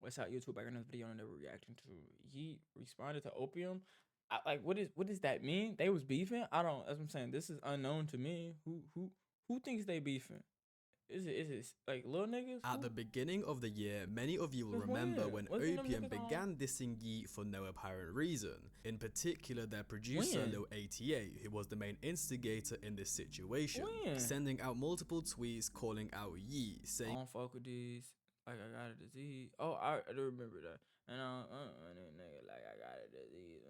What's up, YouTube? Back in this video, and they were reacting to Yeat responded to Opium. What does that mean? They was beefing? I don't. As I'm saying, this is unknown to me. Who thinks they beefing? Is it like little niggas? At the beginning of the year, many of you will remember when Opium began dissing Yeat for no apparent reason. In particular, their producer Lil 88, who was the main instigator in this situation, sending out multiple tweets calling out Yeat, saying, "I don't fuck with these. Like I got a disease." Oh, I do remember that. And nigga, like I got a disease.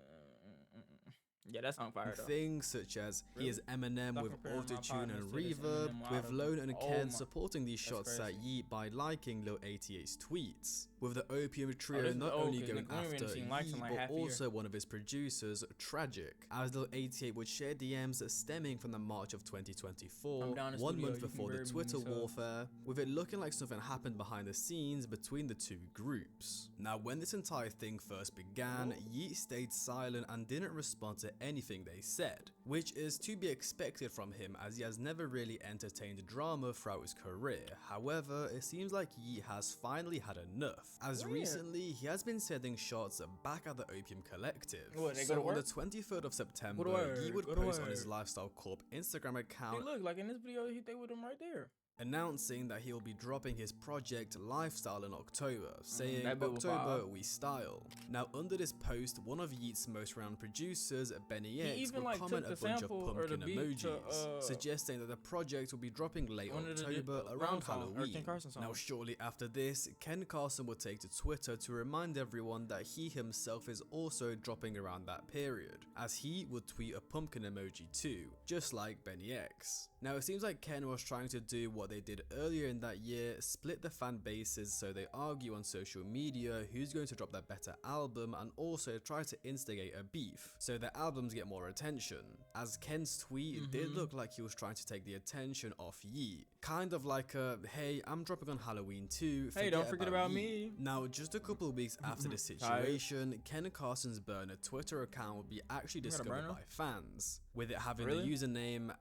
Yeah, that song fire though. Things such as he is Eminem with autotune and reverb, with Lone and Ken supporting these shots at Yeat by liking Lil 88's tweets. With the Opium trio not only going after Yeat, but also one of his producers, Tragic, as Lil 88 would share DMs stemming from the March of 2024, 1 month before the Twitter warfare, with it looking like something happened behind the scenes between the two groups. Now, when this entire thing first began, Yeat stayed silent and didn't respond to anything they said, which is to be expected from him as he has never really entertained drama throughout his career. However, it seems like Yeat has finally had enough, as recently he has been sending shots back at the Opium Collective. So on the 23rd of September, Yeat would post on his Lifestyle Corp Instagram account. Hey, look, like in this video, they with him right there, announcing that he will be dropping his project Lifestyle in October, saying October we style. Now under this post, one of Yeat's most renowned producers, Yeat, would comment a bunch of pumpkin emojis, suggesting that the project will be dropping late October around Halloween. Now shortly after this, Ken Carson would take to Twitter to remind everyone that he himself is also dropping around that period, as he would tweet a pumpkin emoji too, just like Benny X. Now it seems like Ken was trying to do what they did earlier in that year, split the fan bases so they argue on social media who's going to drop their better album, and also try to instigate a beef so their albums get more attention, as Ken's tweet did look like he was trying to take the attention off Yeat, kind of like a hey, I'm dropping on Halloween too, hey, don't forget about me. Now just a couple of weeks after this situation, Ken Carson's burner Twitter account would be actually discovered by fans, with it having the username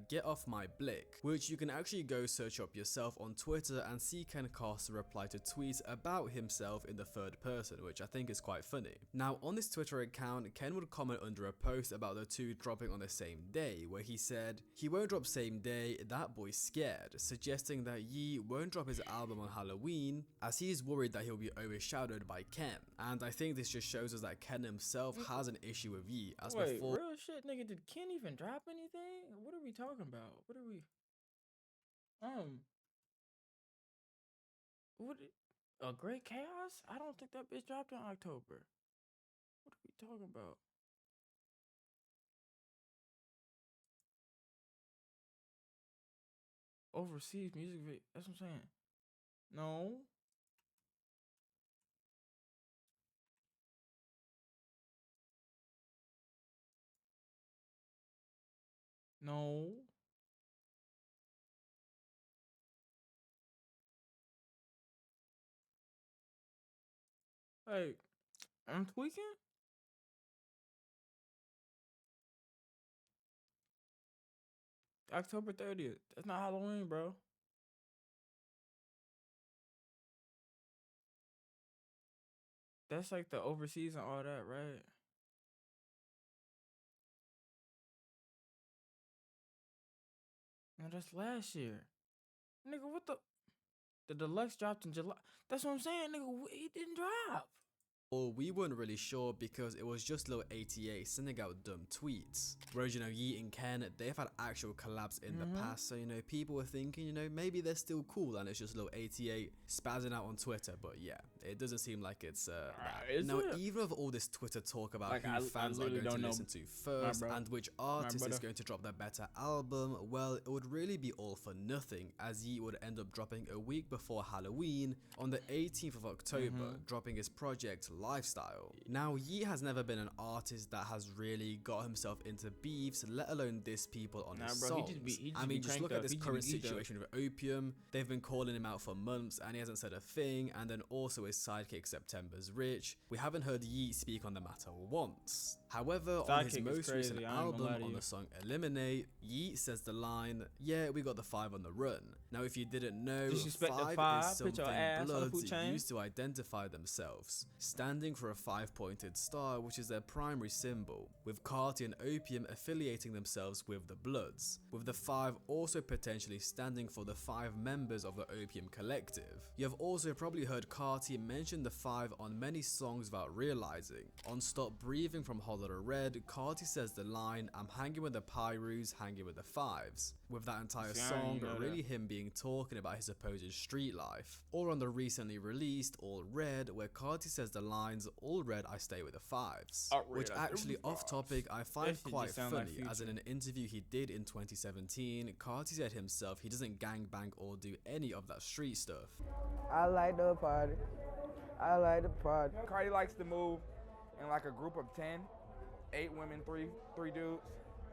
Get Off My Blick, which you can actually go search up yourself on Twitter and see Ken Carson reply to tweets about himself in the third person, which I think is quite funny. Now on this Twitter account, Ken would comment under a post about the two dropping on the same day, where he said, "He won't drop same day, that boy's scared," suggesting that Yeat won't drop his album on Halloween as he is worried that he'll be overshadowed by Ken. And I think this just shows us that Ken himself has an issue with Yeat, as before. Real shit, nigga, did Ken even drop anything? What are we talking about? What are we what a Great Chaos? I don't think that bitch dropped in October. What are we talking about? Overseas music video. That's what I'm saying. No. No. Like, I'm tweaking? October 30th. That's not Halloween, bro. That's like the overseas and all that, right? No, that's last year. Nigga, what the deluxe dropped in July. That's what I'm saying, nigga. He didn't drop. Or we weren't really sure because it was just Lil 88 sending out dumb tweets. Whereas, you know, Yeat and Ken, they've had actual collabs in the past, so, you know, people were thinking, you know, maybe they're still cool and it's just Lil 88 spazzing out on Twitter. But yeah, it doesn't seem like it's now, even with all this Twitter talk about like, who fans are going to listen to first and which artist is going to drop their better album, well, it would really be all for nothing, as Yeat would end up dropping a week before Halloween on the 18th of October, dropping his project Lifestyle. Now, Yeat has never been an artist that has really got himself into beefs, let alone diss people on his songs. I mean, just look at this current situation with Opium. They've been calling him out for months and he hasn't said a thing, and then also his sidekick September's Rich. We haven't heard Yeat speak on the matter once. However, on his most recent album, on the song Eliminate, Yeat says the line, "Yeah, we got the 5 on the run," Now, if you didn't know, Disrespect the 5 five, is put your something ass on the Bloods food chain. used to identify themselves, standing for a 5-pointed star, which is their primary symbol, with Carti and Opium affiliating themselves with the Bloods, with the 5 also potentially standing for the 5 members of the Opium Collective. You have also probably heard Carti mention the 5 on many songs without realizing. On Stop Breathing from Hollow Red, Carti says the line, "I'm hanging with the Pyrus, hanging with the 5s," with that entire song really him being talking about his supposed street life. Or on the recently released All Red, where Carti says the lines, "All red, I stay with the 5s," which actually off topic I find quite funny, as in an interview he did in 2017, Carti said himself he doesn't gangbang or do any of that street stuff. I like the party. I like the party. Carti likes to move in like a group of 10, 8 women, three dudes.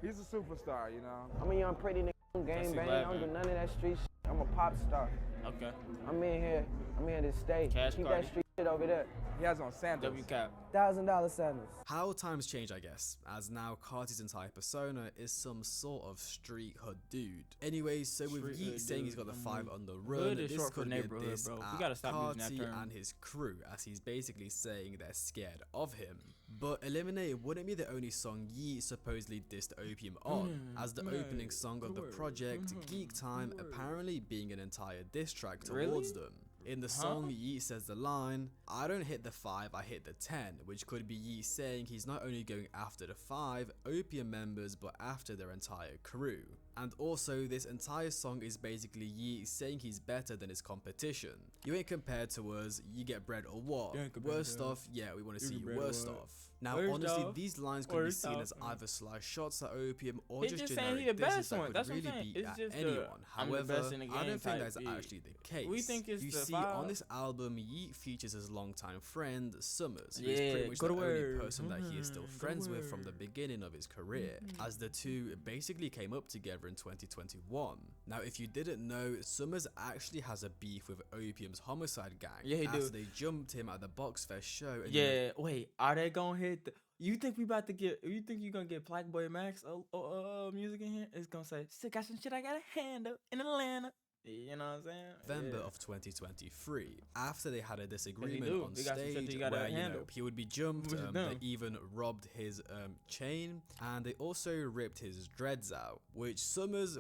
He's a superstar, you know. I'm a young pretty nigga, gang bang. I don't do none of that street shit. I'm a pop star. Okay. I'm in here to stay. Cash Keep Carti. that street shit over there. He has on sandals. W cap. $1,000 sandals. How times change, I guess, as now Carti's entire persona is some sort of street hood dude. Anyways, so with Street Yeat hood saying dude. he's got the 5 on the run, Hood is this short for could be a neighborhood, diss bro. We at gotta stop using that Carti term. and his crew, as he's basically saying they're scared of him. But Eliminated wouldn't be the only song Yeat supposedly dissed Opium on, as the opening song of the project, Geek Time, apparently being an entire diss track towards them. In the song, Yeat says the line, "I don't hit the 5, I hit the 10, which could be Yeat saying he's not only going after the 5 Opium members, but after their entire crew. And also, this entire song is basically Yeat saying he's better than his competition. You ain't compared to us, you get bread or what? Worst off, yeah, we want to see you worst off. Now, honestly, these lines could be seen as either sly shots at Opium or just generic disses that could really be at anyone. However, I don't think that's actually the case. We think it's you the see, 5. on this album, Yeat features his longtime friend, Summers, who is pretty much the only person that he is still friends with from the beginning of his career, as the two basically came up together in 2021. Now, if you didn't know, Summers actually has a beef with Opium's Homicide Gang, as they jumped him at the Boxfest show. And wait, are they gonna hit the... You think we about to get... You think you gonna get Black Boy Max music in here? It's gonna say, "Still got some shit I gotta handle in Atlanta." You know what I'm saying? November of 2023, after they had a disagreement on stage where he would be jumped, they even robbed his chain, and they also ripped his dreads out, which Summers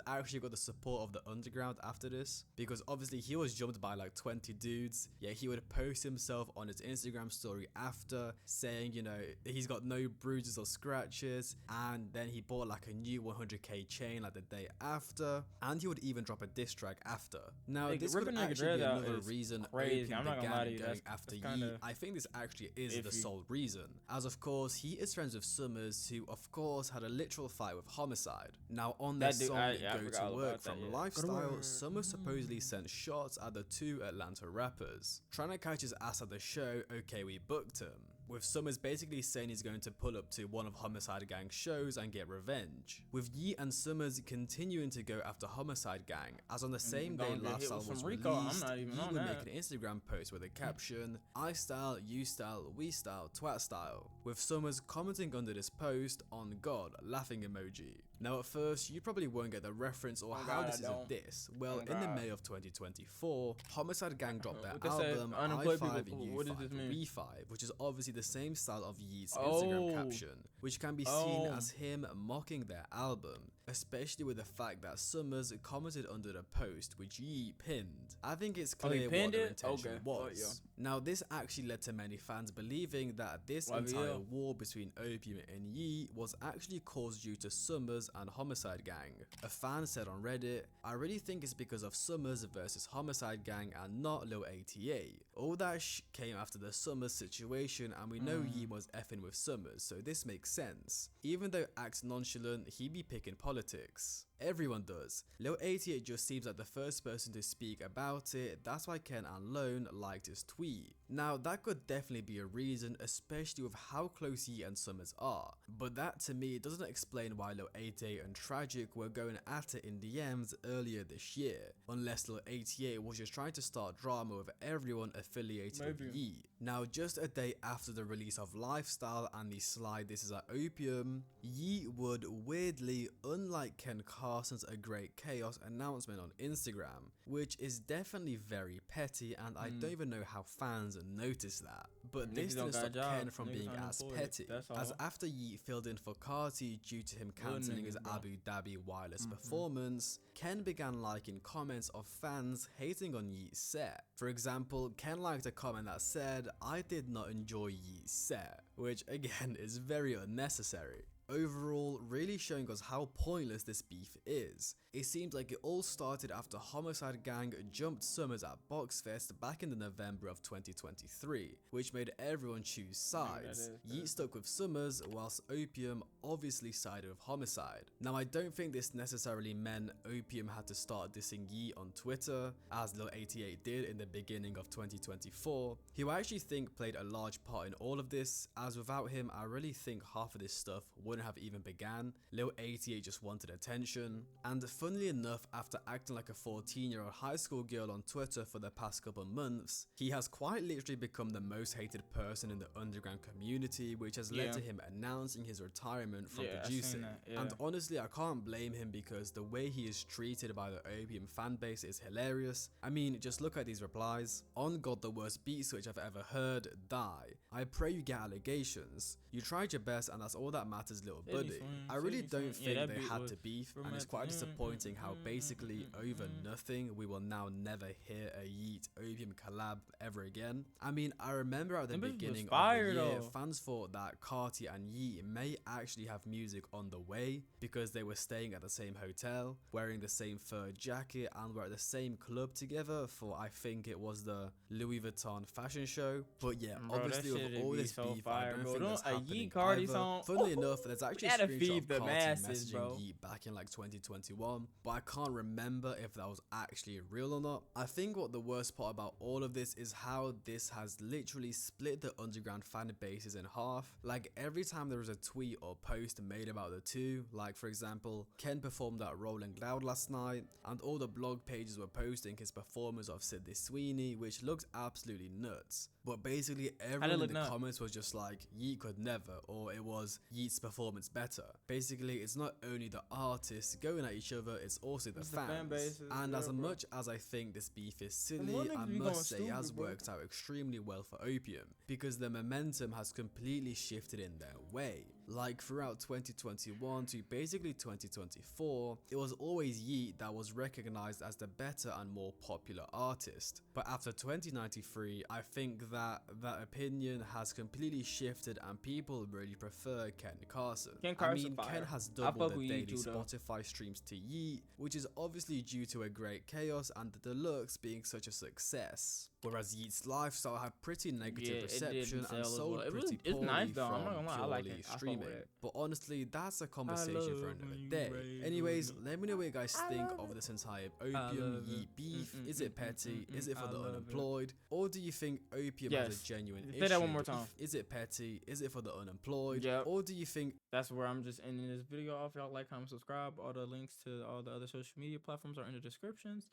actually got the support of the underground after this, because obviously he was jumped by like 20 dudes. Yeah, he would post himself on his Instagram story after saying, you know, he's got no bruises or scratches, and then he bought like a new 100k chain like the day after, and he would even drop a diss track after. Now, this could actually be another reason Opium began going after Yeat. I think this actually is the sole reason, as of course he is friends with Summers, who of course had a literal fight with Homicide. Now, on their song Go to Work from Lifestyle, Summers supposedly sent shots at the 2 Atlanta rappers, trying to catch his ass at the show Okay We Booked Him, with Summers basically saying he's going to pull up to one of Homicide Gang's shows and get revenge, with Yeat and Summers continuing to go after Homicide Gang, as on the same day Lifestyle was released, Yeat would make an Instagram post with a caption, "I style, you style, we style, twat style," with Summers commenting under this post, "On God, laughing emoji." Now, at first, you probably won't get the reference or how this is a diss. Well, in the May of 2024, Homicide Gang dropped their album I5, U5, We5, which is obviously the same style of Yeat's Instagram caption, which can be seen as him mocking their album, especially with the fact that Summers commented under the post, which Yeat pinned. I think it's clear what their intention was. Now, this actually led to many fans believing that this entire war between Opium and Yeat was actually caused due to Summers and Homicide Gang. A fan said on Reddit, "I really think it's because of Summers versus Homicide Gang and not Lil ATA. All that came after the Summers situation, and we know Yeat was effing with Summers, so this makes sense. Even though acts nonchalant, he be picking politics. Everyone does. Lil 88 just seems like the first person to speak about it. That's why Ken and Lone liked his tweet. Now, that could definitely be a reason, especially with how close Yeat and Summers are. But that to me doesn't explain why Lil 88 and Tragic were going at it in DMs earlier this year, unless Lil 88 was just trying to start drama with everyone affiliated with Yeat. Now, just a day after the release of Lifestyle and the slide This Is at Opium, Yeat would weirdly, unlike Ken Carter Carson's A Great Chaos announcement on Instagram, which is definitely very petty, and I don't even know how fans notice that. But this didn't stop Ken from being as petty, as after Yeat filled in for Carti due to him cancelling his Abu Dhabi wireless performance, Ken began liking comments of fans hating on Yeat's set. For example, Ken liked a comment that said, "I did not enjoy Yeat's set," which again is very unnecessary. Overall, really showing us how pointless this beef is. It seems like it all started after Homicide Gang jumped Summers at Boxfest back in the November of 2023, which made everyone choose sides. Yeat stuck with Summers, whilst Opium obviously sided with Homicide. Now, I don't think this necessarily meant Opium had to start dissing Yeat on Twitter, as Lil 88 did in the beginning of 2024, who I actually think played a large part in all of this, as without him, I really think half of this stuff wouldn't have even began. Lil 88 just wanted attention, and funnily enough, after acting like a 14-year-old high school girl on Twitter for the past couple months, he has quite literally become the most hated person in the underground community, which has led to him announcing his retirement from producing. And honestly, I can't blame him, because the way he is treated by the Opium fanbase is hilarious. I mean, just look at these replies. "On God, the worst beat switch I've ever heard, die. I pray you get allegations. You tried your best and that's all that matters, little buddy." I really don't think they had to beef, and it's quite disappointing how basically over nothing we will now never hear a Yeat Opium collab ever again. I mean, I remember at the beginning of the year, fans thought that Carti and Yeat may actually have music on the way, because they were staying at the same hotel, wearing the same fur jacket, and were at the same club together for, I think it was the Louis Vuitton fashion show. But yeah, obviously with all this beef, I don't think that's happening either. Funnily enough, there's actually a screenshot of Carti messaging Yeat back in like 2021, but I can't remember if that was actually real or not. I think what the worst part about all of this is how this has literally split the underground fan bases in half. Like, every time there was a tweet or post made about the two, like for example, Ken performed at Rolling Loud last night, and all the blog pages were posting his performance of Sydney Sweeney, which looked absolutely nuts. But basically everyone in the comments was just like, Yeat could never, or it was Yeat's performance better. Basically, it's not only the artists going at each other, it's also the fans. And as much as I think this beef is silly, I must say it has worked out extremely well for Opium, because the momentum has completely shifted in their way. Like throughout 2021 to basically 2024, it was always Yeat that was recognized as the better and more popular artist. But after 2093, I think that opinion has completely shifted and people really prefer Ken Carson. Ken has doubled the daily Spotify streams to Yeat, which is obviously due to A Great Chaos and the Deluxe being such a success. Whereas Yeat's lifestyle had pretty negative reception and sold pretty poorly from purely streaming. But honestly, that's a conversation for another day. Anyways, let me know what you guys think of this entire Opium Yeat beef. Is it petty? Is it for the unemployed? Or do you think Opium has a genuine issue? Say that one more time. Is it petty? Is it for the unemployed? Or do you think... That's where I'm just ending this video off. Y'all like, comment, subscribe. All the links to all the other social media platforms are in the descriptions.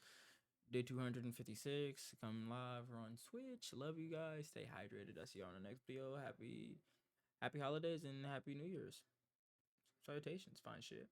Day 256, come live on Twitch. Love you guys. Stay hydrated. I'll see you on the next video. Happy holidays and happy New Year's. Salutations. Fine shit.